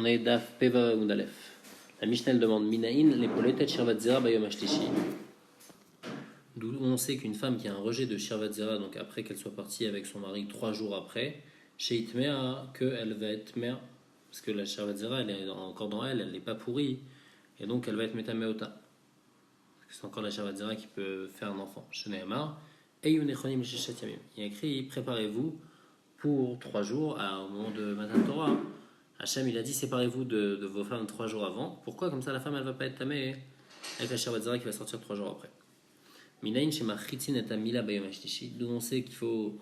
On est Daf Peva Oudalef. La Mishnah demande Minaïn, l'épaulette et Shirvat Zera Bayom Ashlishi. D'où on sait qu'une femme qui a un rejet de Shirvat Zera, donc après qu'elle soit partie avec son mari 3 jours après, chez Itmea, qu'elle va être mère, parce que la Shirvat Zera, elle est encore dans elle, elle n'est pas pourrie, et donc elle va être Metameota. C'est encore la Shirvat Zera qui peut faire un enfant. Shenehamar, Eyunechonim Shishat Yamim. Il y a écrit préparez-vous pour 3 jours au moment de Matan Torah. Hachem il a dit séparez-vous de vos femmes 3 jours avant. Pourquoi? Comme ça la femme elle va pas être tamée avec la Shirvat Zera qui va sortir 3 jours après. Minaïn shema chitzin et amila bayom ashlishi. D'où on sait qu'il faut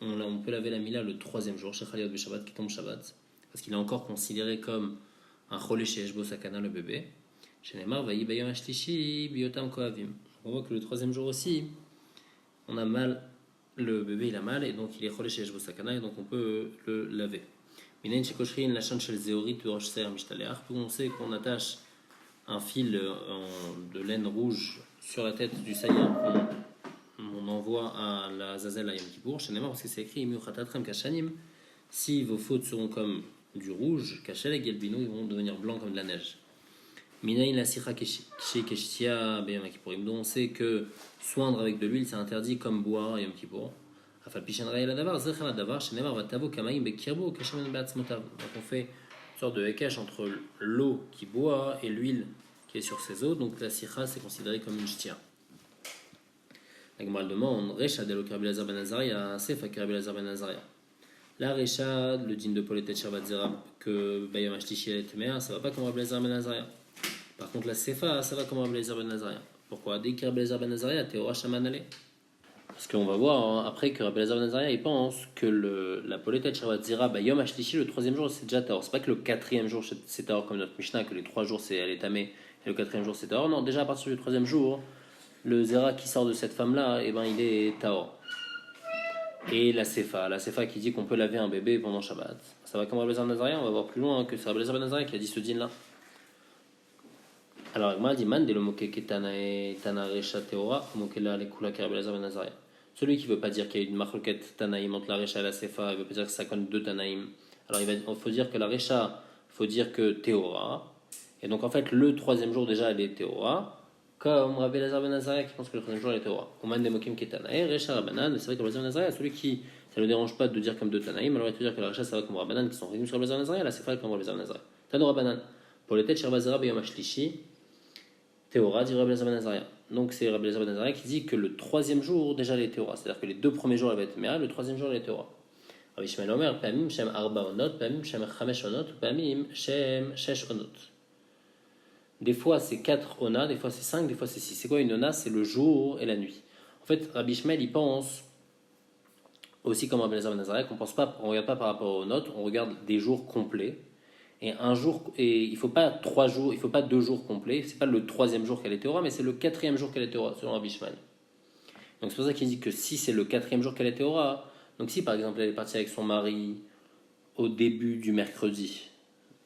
on peut laver la mila le 3e jour chez Chaliot Shabbat qui tombe Shabbat parce qu'il est encore considéré comme un cholé chez Eshbo Sakana le bébé. Chez Neymar vayi bayom ashlishi biotam koavim. On voit que le 3e jour aussi on a mal, le bébé il a mal et donc il est cholé chez Eshbo Sakana et donc on peut le laver. Minayin shekoshrin la chan shel zeorit rosh ser mishtaleach. Où on sait qu'on attache un fil de laine rouge sur la tête du saïen on envoie à la zazel à Yom Kippour. Chez parce que c'est écrit imu chatatrem kashanim. Si vos fautes seront comme du rouge, kashelek gelbino, ils vont devenir blancs comme de la neige. Minayin la sicha keshtia beyom Kippourim. Donc on sait que soindre avec de l'huile c'est interdit comme boire à Yom Kippour. Donc on fait une sorte de hekesh entre l'eau qui boit et l'huile qui est sur ses os. Donc la sikha c'est considéré comme une shtia. La Gemara demande Recha de l'Okar Belazar ben Azaria, Sefa Kar Belazar ben Azaria. La Recha, le din de Polet et Shervat Zera, que Bayam Ashtishi et Temea, ça va pas comme Rabbi Belazar ben Azaria. Par contre la Sefa, ça va comme Rabbi Belazar ben Azaria. Pourquoi? Dès que Rabbi Belazar ben Azaria, Théora Shamanale. Parce qu'on va voir après que Rabbi Belazar ben Azaria il pense que la Polet Shervat Zera, Bayam Ashtishi, le 3e jour c'est déjà Taor. C'est pas que le 4e jour c'est Taor comme notre Mishnah, que les 3 jours c'est elle est tamée et le 4e jour c'est Taor. Non, déjà à partir du 3e jour, le Zera qui sort de cette femme-là, eh ben, il est Taor. Et la Sefa qui dit qu'on peut laver un bébé pendant Shabbat. Ça va comme Rabbi Belazar ben Azaria, on va voir plus loin que c'est Rabbi Belazar ben Azaria qui a dit ce din-là. Alors, Agma dit Man de lo moke ketana et tana recha teora, moke la lekula Rabbi Belazar ben Azaria. Celui qui veut pas dire qu'il y a une marloquette tanaïm entre la recha et la Sefa, il veut pas dire que ça compte 2 tanaïm. Alors, il faut dire que la recha, il faut dire que teora. Et donc, en fait, le 3e jour déjà, elle est teora. Comme Rabbi Belazar ben Azaria qui pense que le 3e jour elle est Torah. Oman de mokim ketana et recha rabanan. C'est vrai que Rabbi Belazar ben Azaria, celui qui ça ne le dérange pas de dire comme 2 tanaïm, alors il faut dire que la recha ça va comme Rabbanan qui sont réunis sur Rabbi Belazar ben Azaria, la Sefa comme Rabbi Belazar ben Azaria. Tano rabanan. Pour les têtes chez Rabbi Zera beyom ashlishi, Théora dit Rabbi Belazar ben Azaria. Donc c'est Rabbi Belazar ben Azaria qui dit que le 3e jour déjà elle est Théora, c'est-à-dire que les 2 premiers jours elle va être Méa, le 3e jour elle est Théora. Rabbi Shmuel Omer, Pamim Shem Arba Onot, Pamim Shem Chamesh Onot, Pamim Shem Shesh Onot. Des fois c'est 4 ona, des fois c'est 5, des fois c'est 6. C'est quoi une ona? C'est le jour et la nuit. En fait, Rabbi Shmuel il pense aussi comme Rabbi Belazar ben Azaria qu'on pense pas, on regarde pas par rapport aux notes, on regarde des jours complets. Et un jour, et il faut pas 3 jours, il faut pas 2 jours complets. C'est pas le 3e jour qu'elle est Théora, mais c'est le 4e jour qu'elle est Théora selon Rabbi Shmuel. Donc c'est pour ça qu'il dit que si c'est le 4e jour qu'elle est Théora, donc si par exemple elle est partie avec son mari au début du mercredi.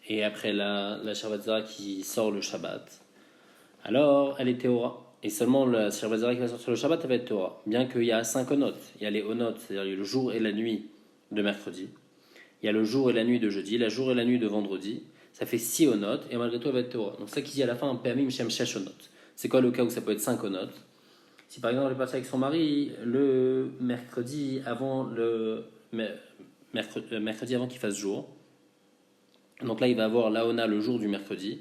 Et après la Shirvat Zera qui sort le Shabbat, alors elle est Théora. Et seulement la Shirvat Zera qui va sortir le Shabbat, elle va être Théora. Bien qu'il y a 5 onotes. Il y a les onotes, c'est-à-dire le jour et la nuit de mercredi. Il y a le jour et la nuit de jeudi, le jour et la nuit de vendredi. Ça fait 6 onotes, et malgré tout elle va être Théora. Donc ça qui dit à la fin, Pamim Shem Shesh onotes. C'est quoi le cas où ça peut être 5 onotes? Si par exemple elle est partie avec son mari le mercredi avant mercredi avant qu'il fasse jour. Donc là, il va avoir l'Aona le jour du mercredi,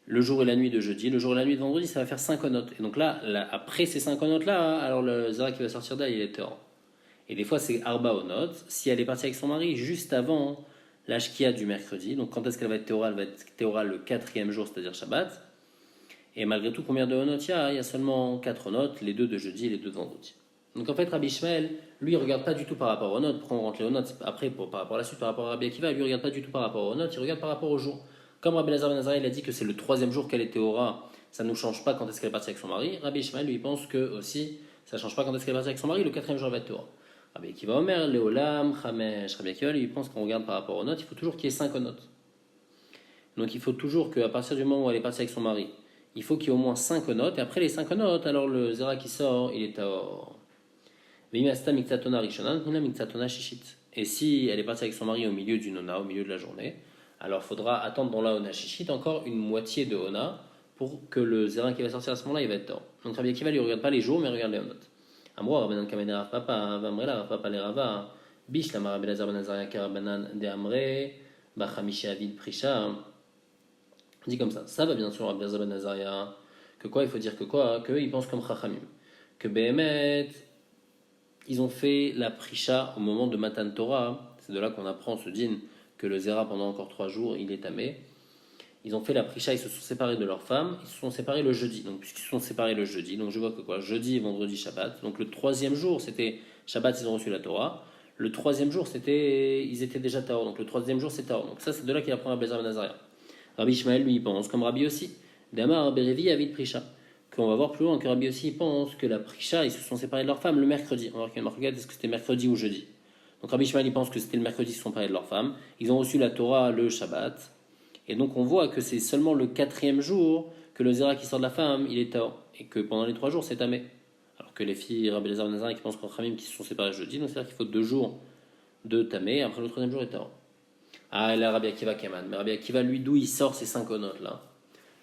le jour et la nuit de jeudi, le jour et la nuit de vendredi, ça va faire 5 onotes. Et donc là après ces 5 onotes-là, alors le Zera qui va sortir d'elle, il est Théora. Et des fois, c'est Arba onotes. Si elle est partie avec son mari juste avant la Shkia du mercredi, donc quand est-ce qu'elle va être Théora? Elle va être Théora le 4e jour, c'est-à-dire Shabbat. Et malgré tout, combien de onotes il y a seulement 4 onotes, les 2 de jeudi et les 2 de vendredi. Donc en fait, Rabbi Shmuel, lui, il ne regarde pas du tout par rapport aux notes. Pourquoi on rentre les notes après, par rapport à la suite, par rapport à Rabbi Akiva, lui, il ne regarde pas du tout par rapport aux notes, il regarde par rapport au jour. Comme Rabbi Belazar ben Azaria, il a dit que c'est le 3e jour qu'elle est Théora, ça ne nous change pas quand est-ce qu'elle est partie avec son mari. Rabbi Shmuel, lui, il pense que aussi, ça ne change pas quand est-ce qu'elle est partie avec son mari, le 4e jour elle va être Théora. Rabbi Akiva Omer, Léolam, Chamesh, Rabbi Akiva, lui, il pense qu'on regarde par rapport aux notes, il faut toujours qu'il y ait 5 notes. Donc il faut toujours qu'à partir du moment où elle est partie avec son mari, il faut qu'il y ait au moins 5 notes, et après les 5 notes, alors le Zera qui sort, il est Taor. Et si elle est partie avec son mari au milieu du nona, au milieu de la journée, alors il faudra attendre dans la Ona Shishit encore une moitié de Ona pour que le zérin qui va sortir à ce moment-là, il va être tort. Donc Rabbi Akiva, lui, ne regarde pas les jours, mais il regarde les Onot. Amro, Rabbanan Kamene Rav Papa, Vamrela, Rav Papa, les Rava, Bish, la Marabel Azar Ben Azaria, Karabanan, De Amre, Bachamishi Avid Prisha. On dit comme ça va bien sûr Rabbi Azar Ben Azaria, que quoi, il faut dire que quoi, qu'eux, ils pensent comme Chachamim. Que Behemet, ils ont fait la Prisha au moment de Matan Torah, c'est de là qu'on apprend ce din, que le Zera pendant encore 3 jours, il est tamé. Ils ont fait la prisha, ils se sont séparés de leurs femmes, ils se sont séparés le jeudi. Donc, puisqu'ils se sont séparés le jeudi, donc je vois que quoi, jeudi, vendredi, Shabbat. Donc, le troisième jour, c'était Shabbat, ils ont reçu la Torah. Le troisième jour, ils étaient déjà Tahor. Donc, le troisième jour, c'est Tahor. Donc, ça, c'est de là qu'il apprend Rabbi Elazar ben Azaria. Rabbi Ishmael, lui, il pense, comme Rabbi aussi, Damar Berevi Avid Prisha. Qu'on va voir plus loin que Rabbi aussi, il pense que la prisha, ils se sont séparés de leurs femmes le mercredi. On va voir qu'il y a une marque, est-ce que c'était mercredi ou jeudi. Donc, Rabbi Ishmael, il pense que c'était le mercredi, ils se sont séparés de leurs femmes. Ils ont reçu la Torah le Shabbat. Et donc on voit que c'est seulement le 4e jour que le zéra qui sort de la femme, il est tort. Et que pendant les 3 jours, c'est tamé. Alors que les filles Rabbi Elazar ben Azaria qui pensent qu'en Khamim qui se sont séparés jeudi, donc c'est-à-dire qu'il faut 2 jours de tamé, et après le 3e jour est tort. Ah, là, Rabbi Akiva Keman. Mais Rabbi Akiva, lui, d'où il sort ces 5 onotes là?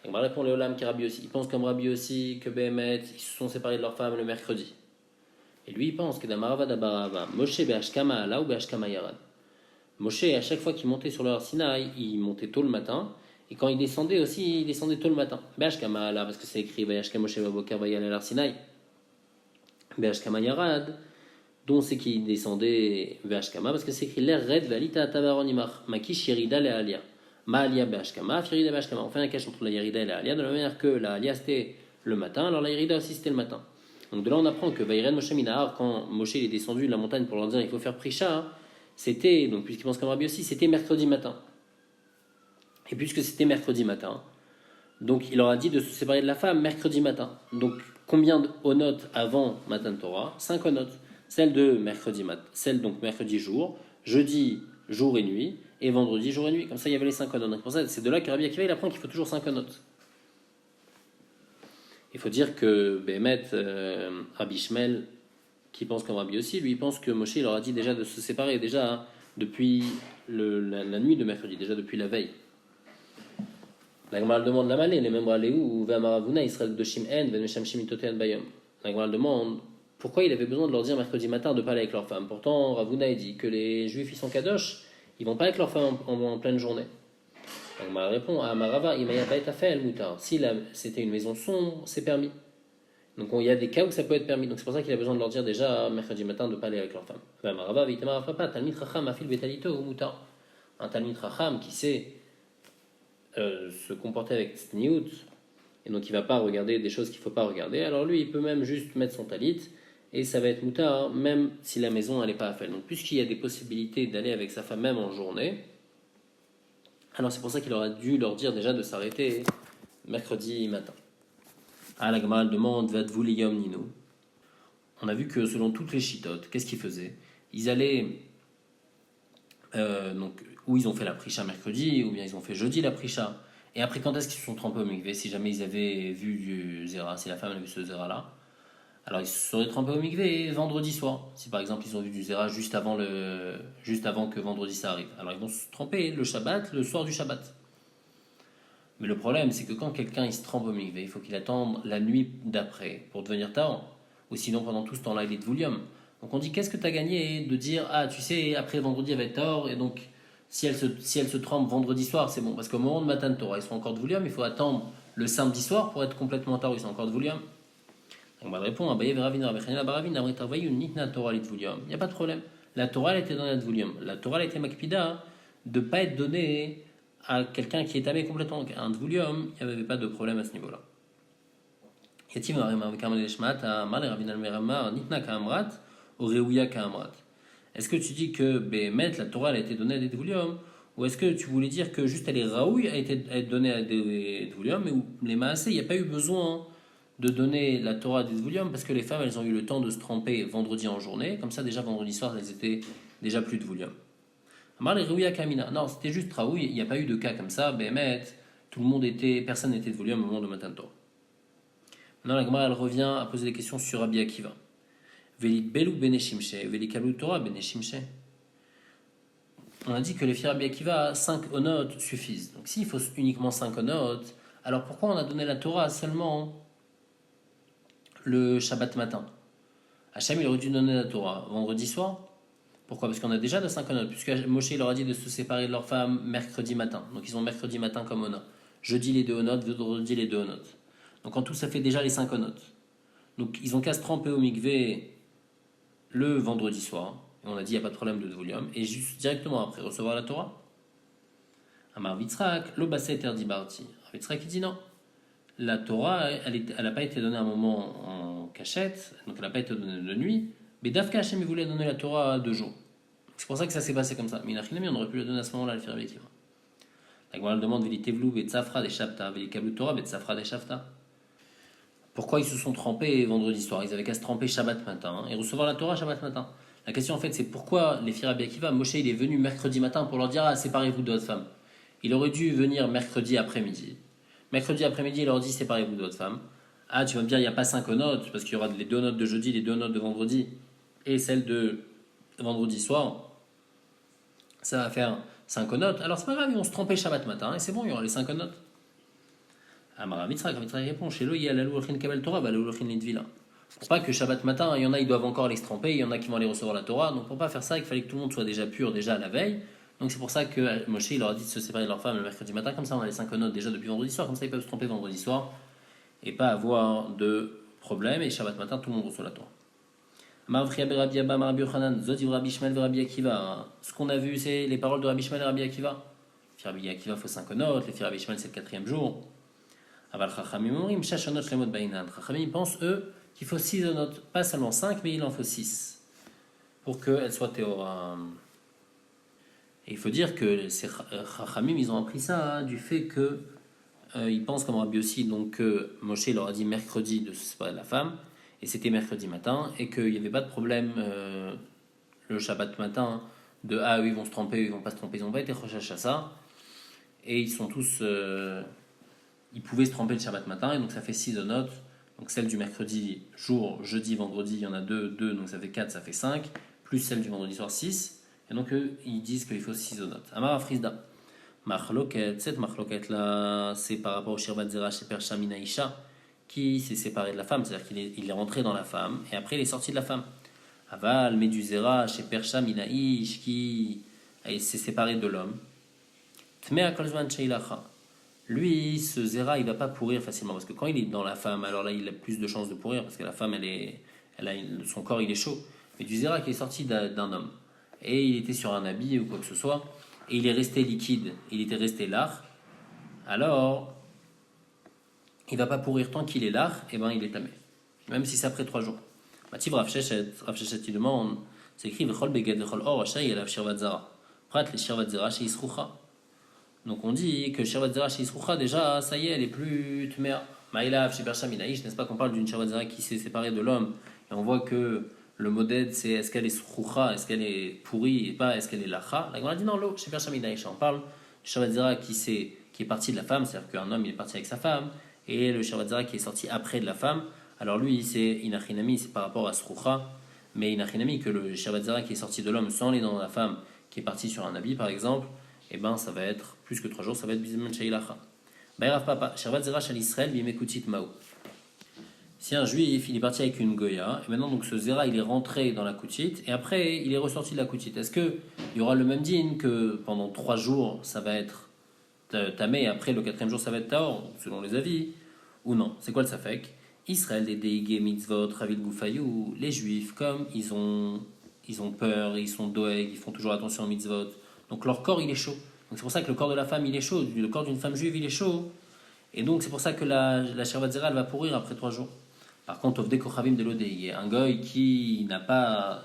Donc on va répondre Léolam qui est Rabbi aussi. Il pense comme Rabbi aussi que Behemet, ils se sont séparés de leur femme le mercredi. Et lui, il pense que Damarava Dabarava, Moshe Be'ashkama Ala ou Be'ashkama Yarad. Moshe, à chaque fois qu'il montait sur le Sinaï, il montait tôt le matin. Et quand il descendait aussi, il descendait tôt le matin. Be'ashkama là, parce que c'est écrit Be'ashkama Moshe Baboker Vayal El Sinaï. Be'ashkama Yarad, dont c'est qu'il descendait Be'ashkama, parce que c'est écrit L'air Red Valita Tavaron Imach, Makish Yerida Le Alia. Ma'alia Be'ashkama, Firida Be'ashkama. On fait un cache entre la Yerida et la Alia, de la manière que la Alia c'était le matin, alors la Yerida aussi c'était le matin. Donc de là on apprend que Vayren Moshe Minahar, quand Moshe est descendu de la montagne pour leur dire il faut faire Prisha, c'était, donc puisqu'il pense comme Rabbi aussi, c'était mercredi matin. Et puisque c'était mercredi matin, donc il leur a dit de se séparer de la femme mercredi matin. Donc combien d'onotes avant Matan Torah? 5 onotes. Celle de mercredi matin, celle donc mercredi jour, jeudi jour et nuit, et vendredi jour et nuit. Comme ça il y avait les 5 onotes. Donc pour ça c'est de là que Rabbi Akiva il apprend qu'il faut toujours 5 onotes. Il faut dire que Behemet, Rabbi Ishmael, qui pense comme Rabbi aussi, lui il pense que Moshe il leur a dit déjà de se séparer déjà depuis la nuit de mercredi, déjà depuis la veille. La Gemara demande la malée, les membres Aléou, Vamaravuna, Israël de Shim'en, Venesham Shimitotean Bayom. La Gemara demande pourquoi il avait besoin de leur dire mercredi matin de ne pas aller avec leur femme. Pourtant, Ravuna dit que les juifs ils sont kadosh, ils vont pas avec leur femme en pleine journée. La Gemara répond Amarava, Imaya Baïta Fel Moutar. Si c'était une maison sombre, c'est permis. Donc il y a des cas où ça peut être permis. Donc c'est pour ça qu'il a besoin de leur dire déjà mercredi matin de ne pas aller avec leur femme. Amarava, Vitamara Papa, Talmid Racham, Afil Betalito ou Moutar. Un Talmid Racham qui sait se comporter avec Tzniut, et donc il va pas regarder des choses qu'il faut pas regarder, alors lui il peut même juste mettre son talit et ça va être moutar même si la maison elle est pas à faire. Donc puisqu'il y a des possibilités d'aller avec sa femme même en journée, alors c'est pour ça qu'il aurait dû leur dire déjà de s'arrêter mercredi matin. Ah, la Gemara demande Vadvou liyom nino. On a vu que selon toutes les chitotes, qu'est-ce qu'ils faisaient? Ils allaient donc ou ils ont fait la prisha mercredi, ou bien ils ont fait jeudi la prisha. Et après, quand est-ce qu'ils se sont trempés au mikvé? Si jamais ils avaient vu du zéra, si la femme avait vu ce zéra là, alors ils se seraient trempés au mikvé vendredi soir. Si par exemple ils ont vu du zéra juste avant que vendredi ça arrive, alors ils vont se tremper le Shabbat, le soir du Shabbat. Mais le problème, c'est que quand quelqu'un il se trempe au mikvé, il faut qu'il attende la nuit d'après pour devenir taon. Ou sinon pendant tout ce temps-là il est de voulium. Donc on dit qu'est-ce que tu as gagné de dire ah tu sais après vendredi elle va être tort, et donc si elle se trempe vendredi soir c'est bon, parce qu'au moment de Matan Torah ils sont encore de voulium, il faut attendre le samedi soir pour être complètement tard, ils sont encore de voulium. Donc on va répondre il n'y a pas de problème, la Torah elle était donnée à de voulium, la Torah elle était makpida de ne pas être donnée à quelqu'un qui est tamé complètement. Donc un de voulium il n'y avait pas de problème à ce niveau là. Est-ce que tu dis que Béhémet, la Torah, elle a été donnée à des Dvoulium, ou est-ce que tu voulais dire que juste elle est Raoui a été donnée à des Dvoulium, mais où les Maasé, il n'y a pas eu besoin de donner la Torah à des Dvoulium, parce que les femmes, elles ont eu le temps de se tremper vendredi en journée, comme ça déjà vendredi soir, elles étaient déjà plus Dvoulium. Amar les Raoui à Kamina. Non, c'était juste Raoui, il n'y a pas eu de cas comme ça, Béhémet, personne n'était Dvoulium au moment de Matan Torah. Maintenant, la Gemara, elle revient à poser des questions sur Rabbi Akiva. Veli Belou Beneshimche, Veli Kalou Torah Beneshimche. on a dit que les filles Rabbi Akiva, 5 onotes suffisent. Donc s'il faut uniquement 5 onotes, alors pourquoi on a donné la Torah seulement le Shabbat matin? Hachem, il aurait dû donner la Torah vendredi soir. Pourquoi? Parce qu'on a déjà de 5 onotes, puisque Moshe leur a dit de se séparer de leur femme mercredi matin. Donc ils ont mercredi matin comme onot. Jeudi les 2 onotes, vendredi les 2 onotes. Donc en tout, ça fait déjà les 5 onotes. Donc ils ont qu'à se tremper au mikvé le vendredi soir. Et on a dit, il n'y a pas de problème de volume. Et juste directement après recevoir la Torah. Amar Vitzrak, lo basé interdi barti. Vitzrak, il dit non. La Torah, elle n'a pas été donnée à un moment en cachette, donc elle n'a pas été donnée de nuit. Mais Dafka Hashem, il voulait donner la Torah de jour. C'est pour ça que ça s'est passé comme ça. Mais on aurait pu la donner à ce moment-là, le faire avec lui. La Gemara demande, Veli Tevlou, Bet Safra, des Shavta, Veli Kablu Torah, Bet Safra, des Shavta. Pourquoi ils se sont trempés vendredi soir? Ils avaient qu'à se tremper Shabbat matin et recevoir la Torah Shabbat matin. La question en fait, c'est pourquoi les filles Rabbi Akiva, Moshe, il est venu mercredi matin pour leur dire, ah, séparez-vous de votre femme. Il aurait dû venir mercredi après-midi. Mercredi après-midi, il leur dit, séparez-vous de votre femme. Ah, tu vas me dire, il n'y a pas 5 notes, parce qu'il y aura les 2 notes de jeudi, les 2 notes de vendredi, et celle de vendredi soir. Ça va faire 5 notes. Alors c'est pas grave, ils vont se tromper Shabbat matin, et c'est bon, il y aura les 5 notes. Amara Mitzrak répond, chez lui, il y a la Louachin Kabel Torah, la Louachin Lidvila. Pour pas que Shabbat matin, il y en a, ils doivent encore les se tromper, il y en a qui vont aller recevoir la Torah. Donc pour pas faire ça, il fallait que tout le monde soit déjà pur, déjà à la veille. Donc c'est pour ça que Moshe, il leur a dit de se séparer de leur femme le mercredi matin, comme ça on a les 5 notes déjà depuis vendredi soir, comme ça ils peuvent se tromper vendredi soir et pas avoir de problème. Et Shabbat matin, tout le monde reçoit la Torah. Ce qu'on a vu, c'est les paroles de Rabbi Shmuel et Rabbi Akiva. Les filles Rabbi Akiva, il faut 5 notes, les filles Rabbi Shmuel, c'est le 4e jour. Aval Chachamim pensent, eux, qu'il faut 6 notes, pas seulement 5, mais il en faut 6 pour qu'elles soient théora. Et il faut dire que ces Chachamim, ils ont appris ça du fait que ils pensent comme Rabbi aussi, donc que Moshe leur a dit mercredi de se séparer de la femme, et c'était mercredi matin, et qu'il n'y avait pas de problème le Shabbat matin de eux ils vont se tromper, ils vont pas se tromper, ils n'ont pas été recherchés à ça, et ils sont tous ils pouvaient se tromper le Shabbat matin, et donc ça fait 6 notes. Donc celle du mercredi jour, jeudi, vendredi, il y en a 2, donc ça fait 4, ça fait 5, plus celle du vendredi soir, 6. Et donc eux, ils disent qu'il faut 6 notes. Amar Afrizda. Machloket, cette machloket là, c'est par rapport au Shirvat Zera chez Persha Minaïcha, qui s'est séparé de la femme, c'est-à-dire qu'il est rentré dans la femme, et après il est sorti de la femme. Aval, mais du Zera chez Persha Minaïch, qui s'est séparé de l'homme. Tmea Kolzman Sheilacha. Lui, ce Zera, il va pas pourrir facilement, parce que quand il est dans la femme, alors là, il a plus de chances de pourrir, parce que la femme, son corps, il est chaud. Mais du Zera qui est sorti d'un homme, et il était sur un habit ou quoi que ce soit, et il est resté liquide, il était resté lard, alors, il va pas pourrir tant qu'il est lard, et ben il est tamé. Même si c'est après 3 jours. Mativ Rav Sheshet, il demande, c'est écrit, V'chol beged v'chol or, Hashay, el Shirvat Zara. Prat le Shirvat Zara, chez Isrucha. Donc on dit que Shirvat Zera chez Isrucha, déjà, ça y est, elle est plus tmea. Maïlav chez Persha Minaïch, n'est-ce pas qu'on parle d'une Shirvat Zera qui s'est séparée de l'homme, et on voit que le modèle c'est est-ce qu'elle est Isrucha, est-ce qu'elle est pourrie, et pas est-ce qu'elle est lacha. Là on a dit non, l'eau, chez Persha Minaïch, on parle du Shirvat Zera qui est parti de la femme, c'est-à-dire qu'un homme il est parti avec sa femme, et le Shirvat Zera qui est sorti après de la femme. Alors lui, c'est Inachinami, c'est par rapport à Srucha, mais Inachinami, que le Shirvat Zera qui est sorti de l'homme sans les dents de la femme, qui est parti sur un habit par exemple, et ben ça va être plus que 3 jours, ça va être Bizman Sheilacha. Bayrav Papa, Shirvat Zera Shal Israël, Bimekutit Mao. Si un juif, il est parti avec une Goya, et maintenant donc ce Zera il est rentré dans la Koutit, et après il est ressorti de la Koutit. Est-ce qu'il y aura le même din que pendant 3 jours ça va être tamé, et après le 4e jour ça va être taor, selon les avis, ou non? C'est quoi le safek? Israël, les Deigé Mitzvot, Ravil Goufayou, les juifs, comme ils ont peur, ils sont doeg, ils font toujours attention aux mitzvot, donc leur corps il est chaud. Donc c'est pour ça que le corps de la femme il est chaud, le corps d'une femme juive il est chaud, et donc c'est pour ça que la Shirvat Zera elle va pourrir après 3 jours. Par contre, Ovde Kochavim de l'Odei, un goy qui n'est pas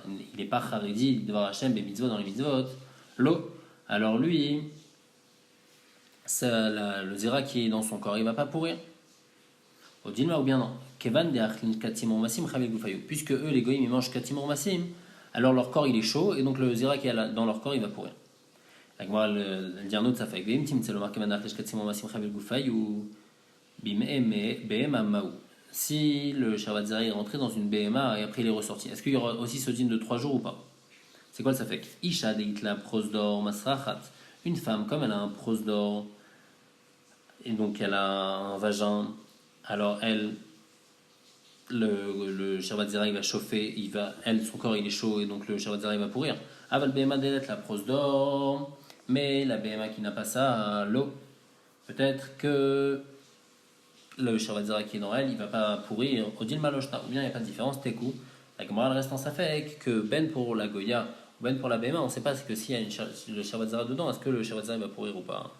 Haredi devant Hachem, et mitzvot dans les mitzvot, l'eau, alors lui, le Zera qui est dans son corps il va pas pourrir. Au Dilma ou bien non. Kevan de Achlin Katimor Massim Chavil Goufayou. Puisque eux, les goyim, ils mangent Katimor Massim, alors leur corps il est chaud, et donc le Zera qui est dans leur corps il va pourrir. Le dire notre ça fait Veim Tim, c'est le marqué Manach Katimor Massim Chavil Goufayou. Bim Maou. Si le Shirvat Zera est rentré dans une BMA et après il est ressorti, est-ce qu'il y aura aussi ce dîme de 3 jours ou pas? C'est quoi le safek? Isha deitla prosdor masrachat. Une femme, comme elle a un prosdor, et donc elle a un vagin, alors elle, le Shabbat Zera il va chauffer, son corps il est chaud et donc le Shabbat Zera il va pourrir. Aval Behema delet la prosdor, mais la Behema qui n'a pas ça, l'eau, peut-être que le Shabbat Zera qui est dans elle, il va pas pourrir au Dil Maloshna, ou bien il n'y a pas de différence, Tekou. La Gemara reste en safek que Ben pour la Goya, ou Ben pour la Behema, on ne sait pas que s'il y a le Shabbat Zera dedans, est-ce que le Shabbat Zera va pourrir ou pas.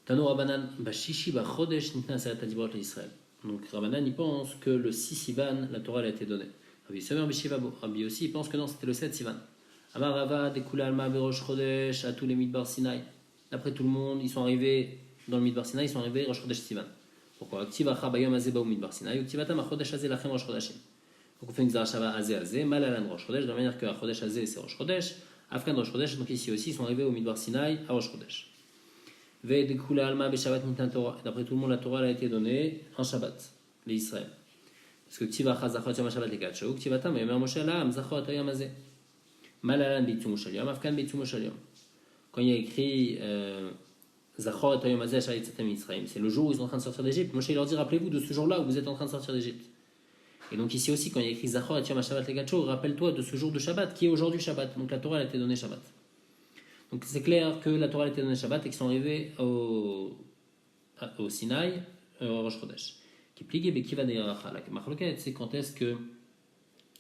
Tano Rabanan, Bashishi Bachodesh Nitna Seret Adibrot l'Israël. Donc Rabanan il pense que le 6 Sivan, la Torah elle a été donnée. Rabbi Somer Bishivabo, Rabbi aussi il pense que non, c'était le 7 Sivan. Amar Rava, Dekula Alma Berosh Chodesh, à tous les Midbar Sinai. D'après tout le monde, ils sont arrivés dans le Midbar Sinai, ils sont arrivés Rosh Chodesh Sivan. Pourquoi Aktivacha Bayom Azeba ou Midbar Sinai, Aktivatam Achodesh Azé Lachem Rosh Chodeshim. Donc on fait une Xarashava Azé Azé, Malalan Rosh Chodesh, de la manière que Chodesh Azé c'est Rosh Chodesh, Afkan Rosh Chodesh, donc ici aussi ils sont arrivés au Midbar Sinai à Rosh Chodesh. D'après tout le monde, la Torah a été donnée en Shabbat, les Israël. Parce que Ktivacha Zachot Yom Shabbat les Katsho, Ktivatam Yomer Moshe Lam Zachot Yom Azeh. Malalan Beitzum Shel Yom, Afkan Beitzum Shel Yom. Quand il y a écrit Zachot Yom Azeh Shalit Satem Israël, c'est le jour où ils sont en train de sortir d'Égypte. Moshe leur dit rappelez-vous de ce jour-là où vous êtes en train de sortir d'Égypte. Et donc ici aussi, quand il y a écrit Zachot Yom Shabbat les Katsho, rappelle-toi de ce jour de Shabbat qui est aujourd'hui Shabbat. Donc la Torah a été donnée Shabbat. Donc c'est clair que la Torah a été donnée Shabbat et qu'ils sont arrivés au Sinaï, au Rosh Chodesh. Qui pligue Bekiva Deiracha. La Machloket, c'est quand est-ce que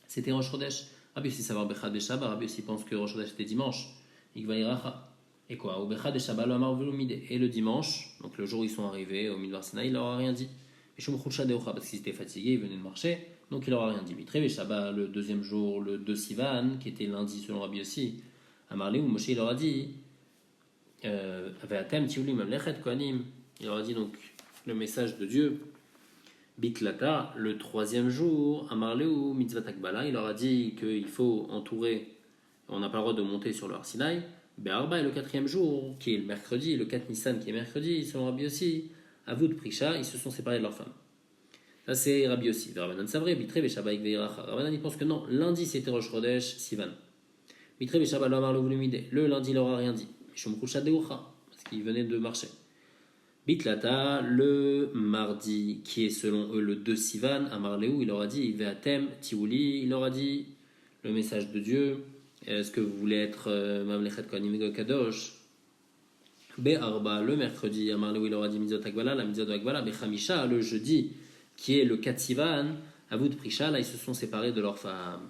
c'était Rosh Chodesh. Rabbi aussi savoir Bechad de Shabbat. Rabbi aussi pense que Rosh Chodesh était dimanche. Ikva Iracha. Et quoi? Au Bechad de Shabbat, le Amar Velumide. Et le dimanche, donc le jour où ils sont arrivés au Midbar Sinaï, il leur a rien dit. Mishum Chulcha Deocha, parce qu'ils étaient fatigués, ils venaient de marcher, donc il leur a rien dit. Mitre Shabbat, le deuxième jour, le 2 Sivan, qui était lundi selon Rabbi aussi. Amarlé où Moshe il leur a dit il leur a dit donc le message de Dieu Bitlata le troisième jour Amarlé ou Mitzvah Takbala il leur a dit qu'il faut entourer, on n'a pas le droit de monter sur le Har Sinaï. Be'arba est le quatrième jour qui est le mercredi, le 4 Nissan qui est mercredi selon Rabbi aussi. Avoud Prisha, ils se sont séparés de leur femme. Ça c'est Rabbi aussi. Rabbanan Savré Bitre Beshabbaik Veiracha. Rabbanan il pense que non, lundi c'était Rosh Chodesh Sivan. Le lundi, il n'aura rien dit. Parce qu'il venait de marcher. Bitlata, le mardi, qui est selon eux le 2 Sivan, à Marléou, il aura dit Veatem, Tiouli, il aura dit le message de Dieu. Est-ce que vous voulez être Mamlechet Kohanim Kadosh? Be'arba, le mercredi, à Marléou, il aura dit Mitzvot Akbala, la Mitzvot Akbala. Bechamisha, le jeudi, qui est le 4 Sivan, Avoud Prisha, là, ils se sont séparés de leurs femmes.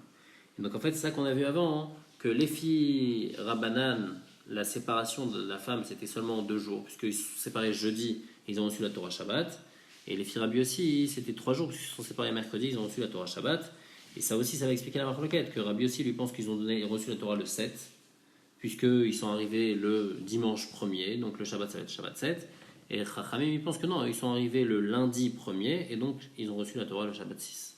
Et donc en fait, c'est ça qu'on a vu avant. Hein. Que les filles Rabbanan, la séparation de la femme, c'était seulement en 2 jours, puisqu'ils se sont séparés jeudi, ils ont reçu la Torah Shabbat. Et les filles Rabbi aussi, c'était 3 jours, puisqu'ils se sont séparés mercredi, ils ont reçu la Torah Shabbat. Et ça aussi, ça va expliquer la marloquette, que Rabbi aussi lui pense qu'ils ont reçu la Torah le 7, puisqu'ils sont arrivés le dimanche 1er, donc le Shabbat, ça va être Shabbat 7. Et Chachamim, il pense que non, ils sont arrivés le lundi 1er, et donc ils ont reçu la Torah le Shabbat 6.